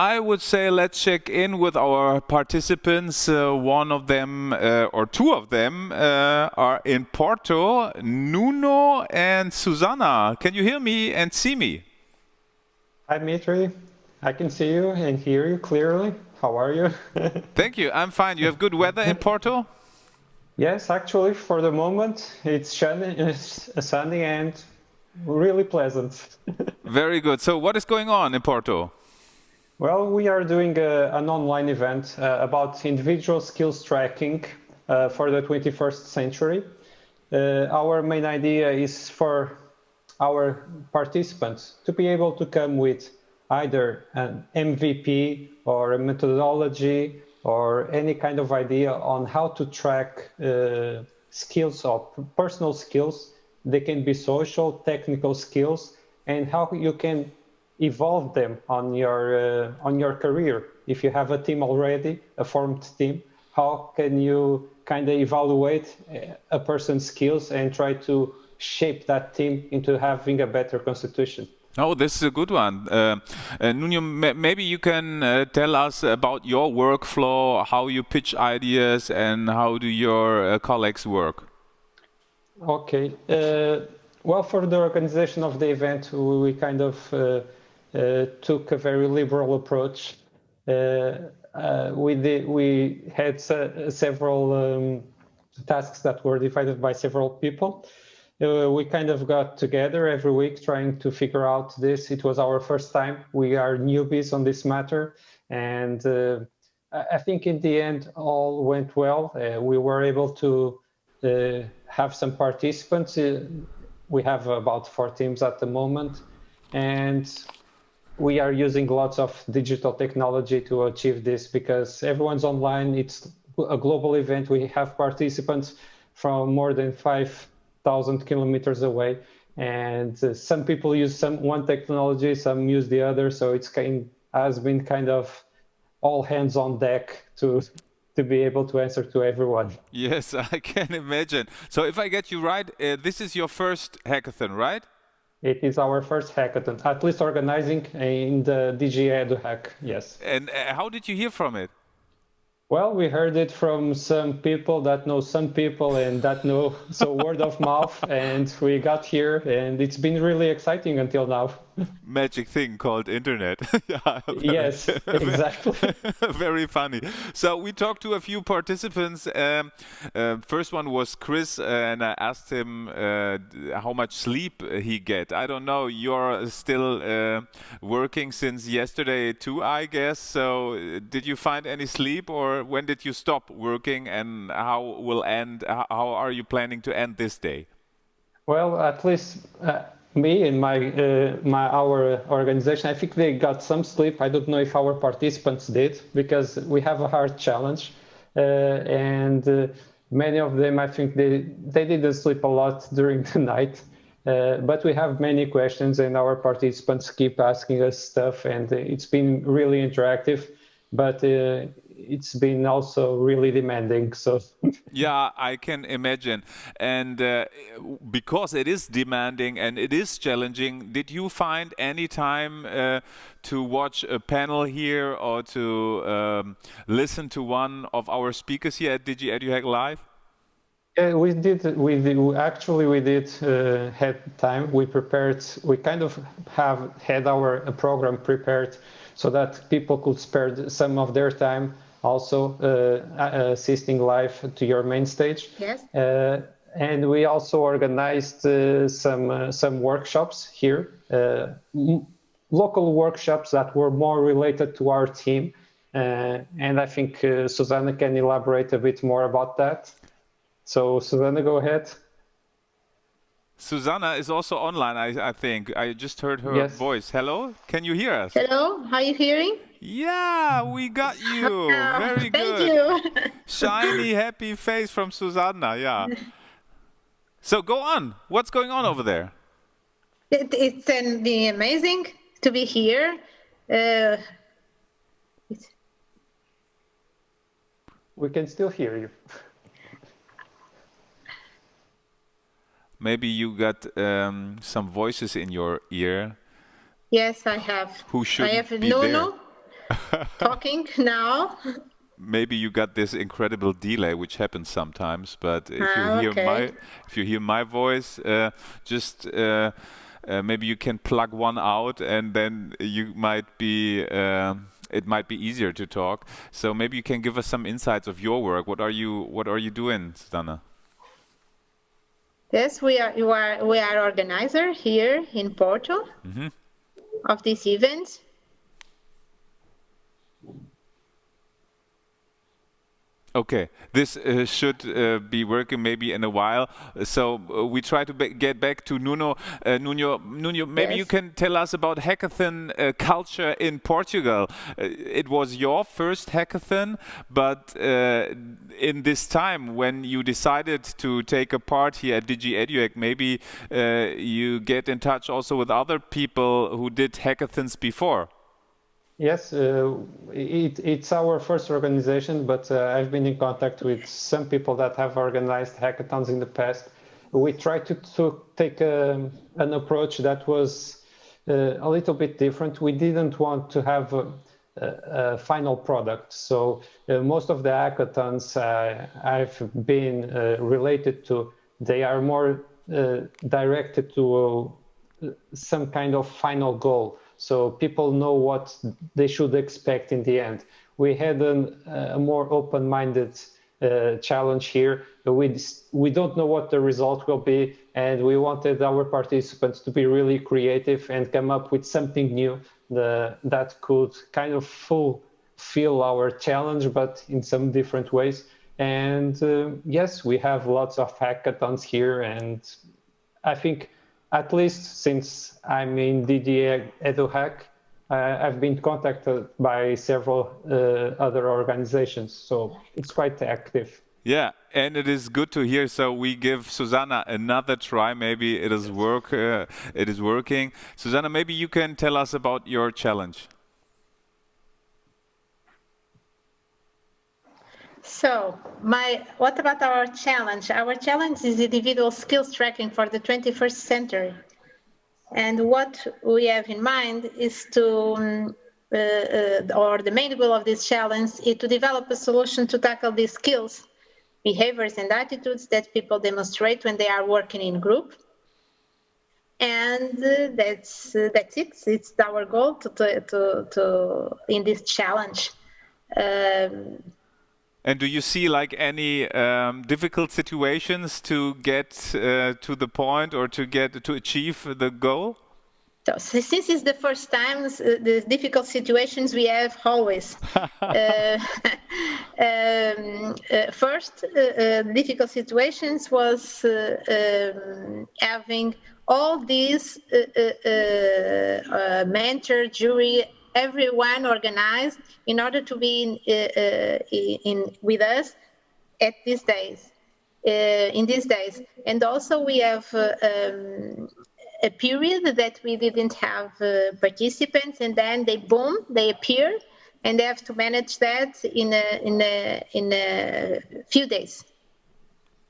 I would say let's check in with our participants. One of them, or two of them, are in Porto, Nuno and Susanna. Can you hear me and see me? Hi, Mitri. I can see you and hear you clearly. How are you? Thank you. I'm fine. You have good weather in Porto? Yes, actually, for the moment, it's sunny and really pleasant. Very good. So what is going on in Porto? Well, we are doing an online event about individual skills tracking for the 21st century. Our main idea is for our participants to be able to come with either an MVP or a methodology or any kind of idea on how to track skills or personal skills. They can be social, technical skills, and how you can evolve them on your career. If you have a team already, a formed team, how can you kind of evaluate a person's skills and try to shape that team into having a better constitution? Oh, this is a good one. Nuno, maybe you can tell us about your workflow, how you pitch ideas, and how do your colleagues work? Okay. Well, for the organization of the event, we kind of took a very liberal approach. We had several tasks that were divided by several people. We kind of got together every week trying to figure out this. It was our first time. We are newbies on this matter. And I think in the end, all went well. We were able to have some participants. We have about 4 teams at the moment. And we are using lots of digital technology to achieve this because everyone's online. It's a global event. We have participants from more than 5,000 kilometers away, and some people use one technology, some use the other, so has been kind of all hands on deck to be able to answer to everyone. Yes, I can imagine. So if I get you right, this is your first hackathon, right? It is our first hackathon, at least organizing in the DigiEduHack, yes. And how did you hear from it? Well, we heard it from some people that know some people and that know, so word of mouth, and we got here, and it's been really exciting until now. Magic thing called internet. Yeah, yes, exactly. Very funny. So we talked to a few participants. First one was Chris, and I asked him how much sleep he get. I don't know. You're still working since yesterday too, I guess. So did you find any sleep, or when did you stop working, and how are you planning to end this day? Well, at least me and our organization, I think they got some sleep. I don't know if our participants did, because we have a hard challenge, and many of them, I think they didn't sleep a lot during the night. But we have many questions, and our participants keep asking us stuff, and it's been really interactive. But it's been also really demanding. So yeah, I can imagine. And because it is demanding and it is challenging, did you find any time to watch a panel here or to listen to one of our speakers here at DigiEduHack Live? We did. Actually, we did have time. We prepared. We kind of have had our program prepared so that people could spare some of their time also assisting live to your main stage. Yes. And we also organized some workshops here, local workshops that were more related to our team. And I think Susanna can elaborate a bit more about that. So Susanna, go ahead. Susanna is also online, I think. I just heard her voice. Hello, can you hear us? Hello, are you hearing? Yeah, we got you. Very good. Thank you. Shiny, happy face from Susanna, yeah. So go on. What's going on over there? It's been amazing to be here. We can still hear you. Maybe you got some voices in your ear. Yes, I have. Who shouldn't I have be Nuno. there. talking now. Maybe you got this incredible delay, which happens sometimes. But if you hear Okay. my voice, just maybe you can plug one out, and then you might be. It might be easier to talk. So maybe you can give us some insights of your work. What are you doing, Susanna? Yes, we are organizer here in Porto of this event. Okay, this should be working maybe in a while. So we try to get back to Nuno. Nuno, maybe you Yes. can tell us about hackathon culture in Portugal. It was your first hackathon, but in this time when you decided to take a part here at DigiEduHack, maybe you get in touch also with other people who did hackathons before. Yes, it's our first organization, but I've been in contact with some people that have organized hackathons in the past. We tried to take an approach that was a little bit different. We didn't want to have a final product. So most of the hackathons I've been related to, they are more directed to some kind of final goal. So people know what they should expect in the end. We had a more open-minded challenge here. We don't know what the result will be, and we wanted our participants to be really creative and come up with something new that could kind of fulfill our challenge, but in some different ways. And yes, we have lots of hackathons here, and I think at least since I'm in DigiEduHack, I've been contacted by several other organizations, so it's quite active. Yeah, and it is good to hear. So we give Susanna another try. Maybe it is working. Susanna, maybe you can tell us about your challenge. So, what about our challenge? Our challenge is individual skills tracking for the 21st century. And what we have in mind is or the main goal of this challenge is to develop a solution to tackle these skills, behaviors, and attitudes that people demonstrate when they are working in group. And that's it. It's our goal to in this challenge. And do you see like any difficult situations to get to the point or to achieve the goal? So since it's the first time, the difficult situations we have always. First, difficult situations was having all these mentor, jury, everyone organized in order to be with us at these days, in these days. And also we have a period that we didn't have participants, and then they appear, and they have to manage that in a few days.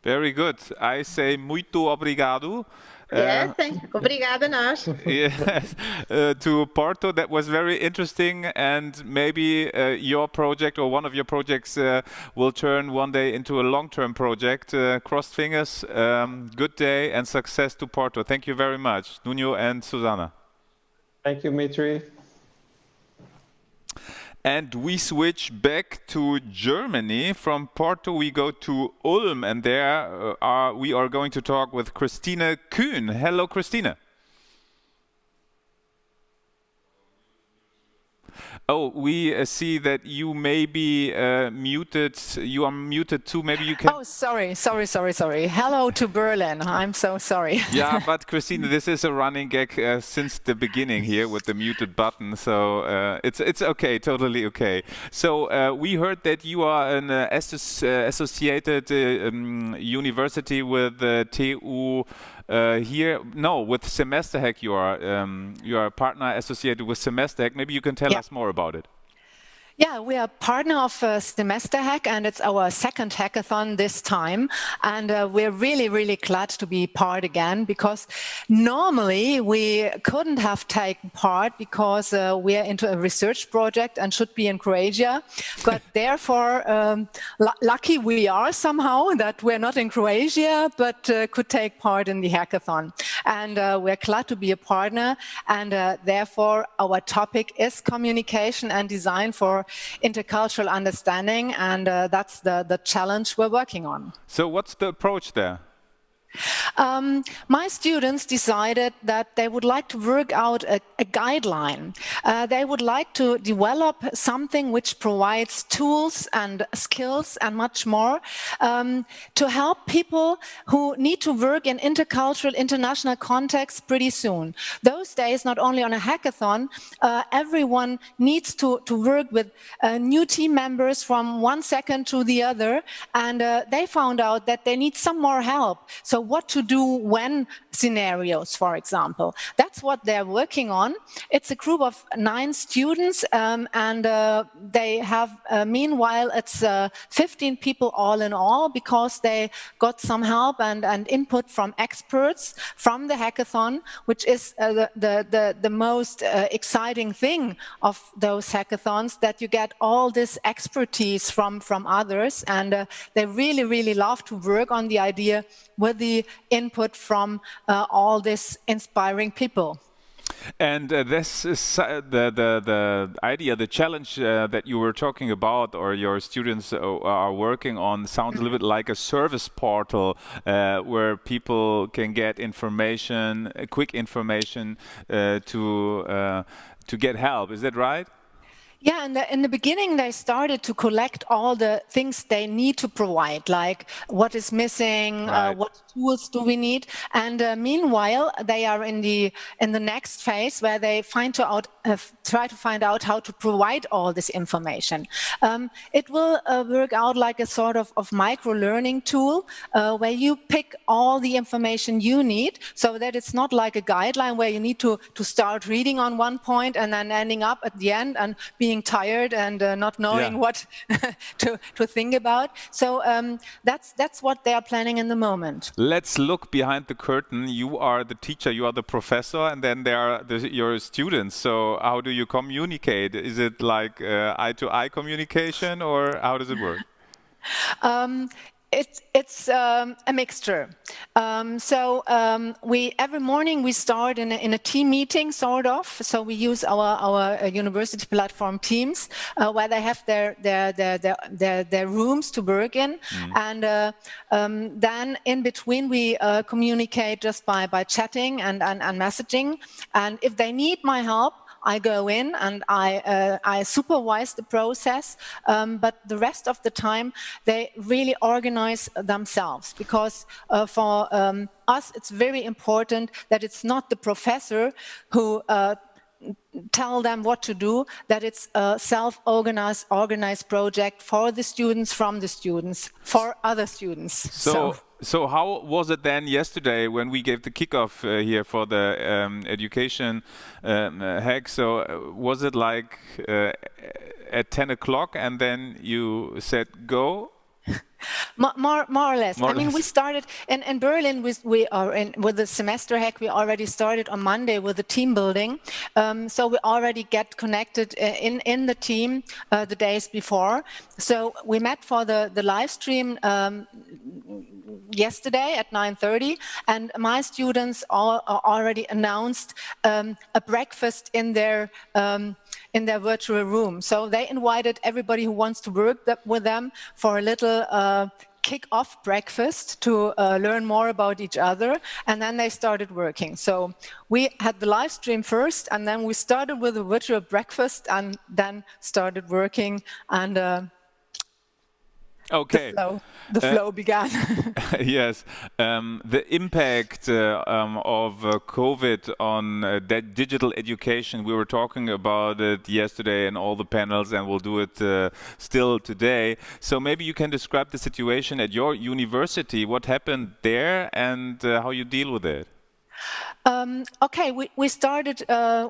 Very good. I say muito obrigado. Yeah, obrigada nós. Yes, to Porto. That was very interesting, and maybe your project or one of your projects will turn one day into a long-term project. Crossed fingers. Good day and success to Porto. Thank you very much, Nuno and Susanna. Thank you, Mitri. And we switch back to Germany. From Porto, we go to Ulm, and there we are going to talk with Christine Kühn. Hello, Christine. Oh, we see that you may be muted. You are muted too. Maybe you can. Oh, sorry. Hello to Berlin. I'm so sorry. Yeah, but Christine, this is a running gag since the beginning here with the muted button. So it's okay, totally okay. So we heard that you are an associated university with TU. With SemesterHack, you are a partner associated with SemesterHack. Maybe you can tell us more about it. Yeah, we are partner of DigiEduHack, and it's our second hackathon this time. And we're really, really glad to be part again, because normally we couldn't have taken part because we are into a research project and should be in Croatia. But therefore, lucky we are somehow that we're not in Croatia, but could take part in the hackathon. And we're glad to be a partner. And therefore, our topic is communication and design for intercultural understanding, and that's the challenge we're working on. So what's the approach there? My students decided that they would like to work out a guideline. They would like to develop something which provides tools and skills and much more to help people who need to work in intercultural, international contexts pretty soon. Those days, not only on a hackathon, everyone needs to work with new team members from one second to the other, and they found out that they need some more help. So what to do when scenarios, for example. That's what they're working on. It's a group of 9 students, and they have, meanwhile, it's 15 people all in all, because they got some help and input from experts from the hackathon, which is the most exciting thing of those hackathons, that you get all this expertise from others, and they really, really love to work on the idea with the input from all these inspiring people. And this is the idea, the challenge that you were talking about, or your students are working on, sounds a little bit like a service portal where people can get information, quick information to get help. Is that right? Yeah, in the beginning, they started to collect all the things they need to provide, like what is missing, right. What tools do we need, and meanwhile, they are in the next phase where they try to find out how to provide all this information. It will work out like a sort of micro-learning tool where you pick all the information you need, so that it's not like a guideline where you need to start reading on one point and then ending up at the end and being tired and not knowing what to think about. So that's what they are planning in the moment. Let's look behind the curtain. You are the teacher, you are the professor, and then there are your students. So how do you communicate? Is it like eye-to-eye communication, or how does it work? It's a mixture. Every morning we start in a team meeting, sort of. So we use our university platform Teams, where they have their rooms to work in, and then in between we communicate just by chatting and messaging. And if they need my help, I go in and I supervise the process, but the rest of the time they really organize themselves, because for us it's very important that it's not the professor who tell them what to do, that it's a organized project for the students, from the students, for other students. So how was it then yesterday when we gave the kickoff here for the education hack? So was it like at 10 o'clock and then you said go? More or less. I mean, we started in Berlin. With the semester hack. We already started on Monday with the team building. So we already get connected in the team the days before. So we met for the live stream yesterday at 9:30, and my students already announced a breakfast in their virtual room. So they invited everybody who wants to work with them for a little kick-off breakfast to learn more about each other, and then they started working. So we had the live stream first, and then we started with a virtual breakfast, and then started working, and okay. The flow began. Yes, the impact of COVID on digital education, we were talking about it yesterday in all the panels, and we'll do it still today. So maybe you can describe the situation at your university, what happened there, and how you deal with it. Okay, we started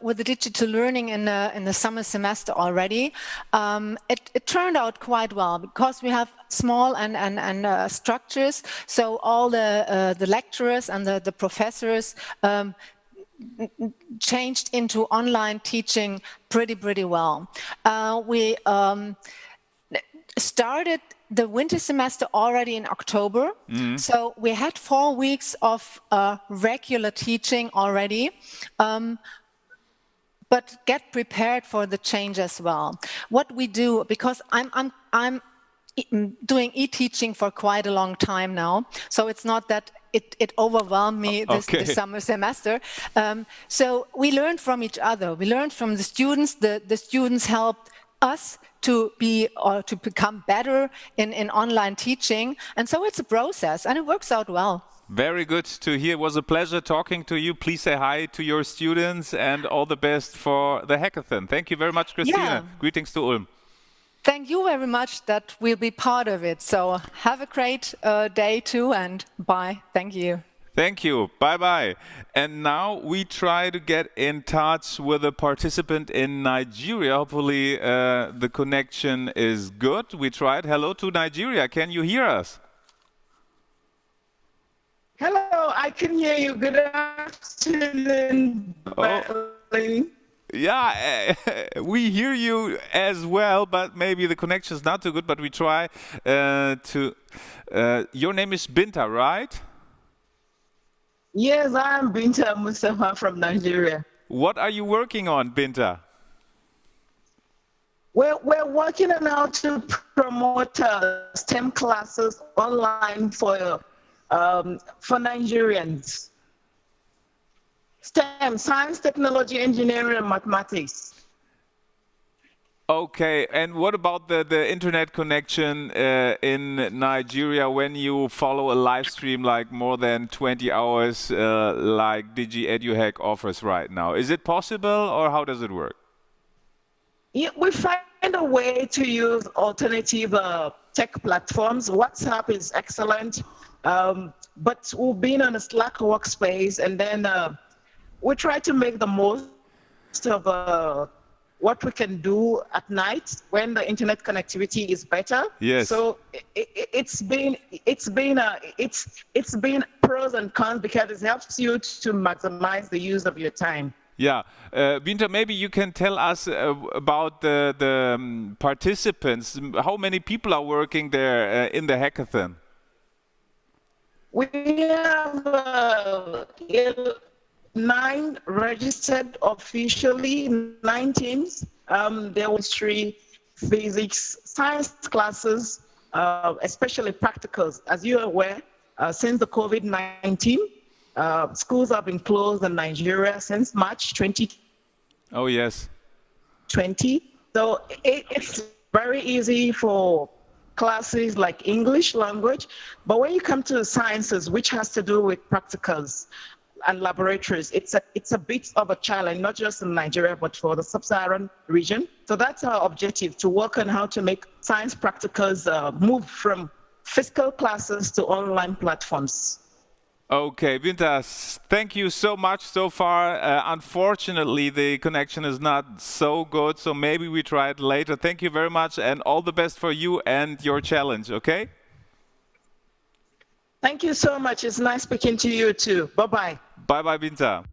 with the digital learning in the summer semester already. It turned out quite well because we have small and structures. So all the lecturers and the professors changed into online teaching pretty well. We started the winter semester already in October. So we had 4 weeks of regular teaching already, but get prepared for the change as well. What we do, because I'm doing e-teaching for quite a long time now, so it's not that it overwhelmed me this summer semester. So we learned from each other. We learned from the students. The students helped us to become better in online teaching, and so it's a process, and it works out well. Very good to hear. It was a pleasure talking to you. Please say hi to your students and all the best for the hackathon. Thank you very much, Christina. Yeah. Greetings to Ulm. Thank you very much that we'll be part of it. So have a great day too, and bye. Thank you. Thank you. Bye-bye. And now we try to get in touch with a participant in Nigeria. Hopefully the connection is good. We tried. Hello to Nigeria. Can you hear us? Hello, I can hear you. Good afternoon, Berlin. Yeah, we hear you as well, but maybe the connection is not too good, but we try to... your name is Binta, right? Yes, I'm Binta Mustafa from Nigeria. What are you working on, Binta? We're working on how to promote STEM classes online for Nigerians. STEM, science, technology, engineering, and mathematics. Okay, and what about the internet connection in Nigeria when you follow a live stream like more than 20 hours like DigiEduHack offers right now? Is it possible, or how does it work? Yeah, we find a way to use alternative tech platforms. WhatsApp is excellent, but we've been on a Slack workspace, and then we try to make the most of what we can do at night when the internet connectivity is better. Yes. So it's been pros and cons because it helps you to maximize the use of your time. Yeah, Binta, maybe you can tell us about the participants. How many people are working there in the hackathon? We have 9 registered officially, 9 teams. There was 3 physics, science classes, especially practicals. As you are aware, since the COVID-19, schools have been closed in Nigeria since March 2020. Oh, yes. So it's very easy for classes like English language, but when you come to the sciences, which has to do with practicals and laboratories, it's a bit of a challenge, not just in Nigeria, but for the sub-Saharan region. So that's our objective, to work on how to make science practicals move from physical classes to online platforms. Okay, Binta, thank you so much so far. Unfortunately, the connection is not so good, so maybe we try it later. Thank you very much, and all the best for you and your challenge, okay? Thank you so much. It's nice speaking to you too. Bye-bye. Bye-bye, Binta.